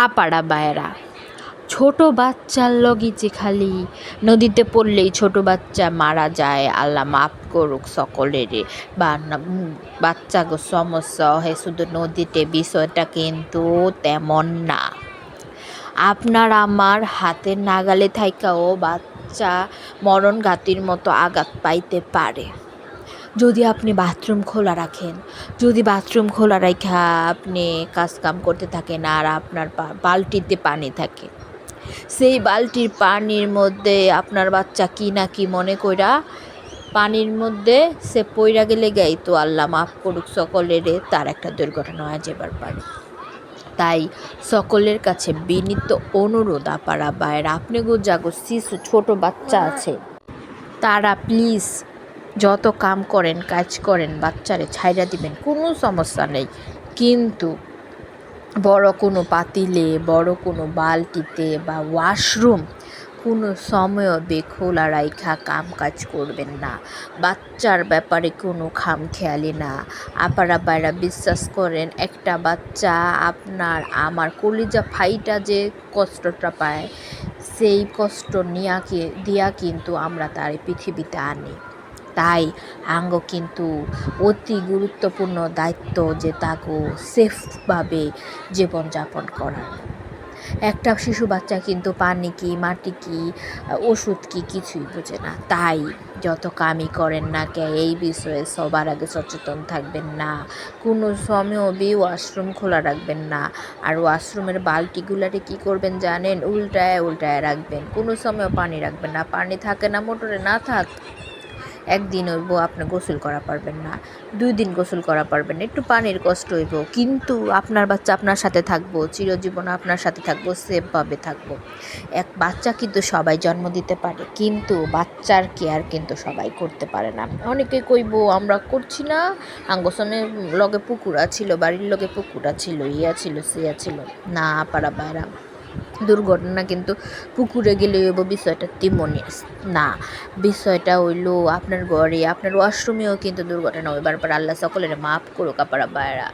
আপাড়া বায়রা ছোট বাচ্চার লগিচে খালি নদীতে পড়লেই ছোট বাচ্চা মারা যায়, আল্লাহ মাফ করুক সকলেরে। বাচ্চা গো সমস্যা হয় শুধু নদীতে, বিষয়টা কিন্তু তেমন না। আপনার আমার হাতের নাগালে থাইকাও বাচ্চা মরণ ঘাতির মতো আঘাত পাইতে পারে যদি আপনি বাথরুম খোলা রাখেন। যদি বাথরুম খোলা রাখা আপনি কাজকাম করতে থাকেন আর আপনার বালতিতে পানি থাকে, সেই বালতির পানির মধ্যে আপনার বাচ্চা কি না কি মনে কইরা পানির মধ্যে সে পইরা গেলে গাই তো আল্লাহ মাফ করুক সকলেরে, তার একটা দুর্ঘটনা হয়ে যেবার পারে। তাই সকলের কাছে বিনীত অনুরোধ আপারা বাইরে, আপনি গো জাগো শিশু ছোট বাচ্চা আছে তারা প্লিজ যত কাম করেন কাজ করেন বাচ্চারে ছাইড়া দিবেন, কোনো সমস্যা নেই। কিন্তু বড় কোনো পাতিলে, বড় কোনো বালতিতে বা ওয়াশরুম কোনো সময়ও খোলা রাইখা কাম কাজ করবেন না। বাচ্চার ব্যাপারে কোনো খামখেয়ালি না। আপারা বাইরা বিশ্বাস করেন, একটা বাচ্চা আপনার আমার কলিজা ফাইটা যে কষ্টটা পায়, সেই কষ্ট দিয়া কিন্তু আমরা তার পৃথিবীতে আনি। তাই আঙ্গ কিন্তু অতি গুরুত্বপূর্ণ দায়িত্ব যে তাকে সেফভাবে জীবনযাপন করার। একটা শিশু বাচ্চা কিন্তু পানি কি, মাটি কি, ওষুধ কি কিছুই বোঝে না। তাই যত কামই করেন না কে এই বিষয়ে সবার আগে সচেতন থাকবেন না। কোনো সময়ও ওয়াশরুম খোলা রাখবেন না। আর ওয়াশরুমের বালতিগুলারে কি করবেন জানেন? উল্টায় উল্টায় রাখবেন। কোনো সময়ও পানি রাখবেন না। পানি থাকে না মোটরে, না থাক, একদিন হইব আপনি গোসল করা পারবেন না, 2 দিন গোসল করা পারবেন না, একটু পানির কষ্ট হইব, কিন্তু আপনার বাচ্চা আপনার সাথে থাকবো, চিরজীবন আপনার সাথে থাকবো, সেফভাবে থাকবো। এক বাচ্চা কিন্তু সবাই জন্ম দিতে পারে, কিন্তু বাচ্চার কেয়ার কিন্তু সবাই করতে পারে না। অনেকে কইব আমরা করছি না, আঙ্গসনের লগে পুকুরা ছিল, বাড়ির লগে পুকুরা ছিল, ইয়া ছিল সিয়া ছিল। না পাড়া বাইরা, দুর্ঘটনা কিন্তু পুকুরে গেলে হইব বিষয়টা তেমনই না। বিষয়টা হইল আপনার ঘরে, আপনার ওয়াশরুমেও কিন্তু দুর্ঘটনা হইবার পর আল্লাহ সকলের মাফ করুক আপারা বাইরা।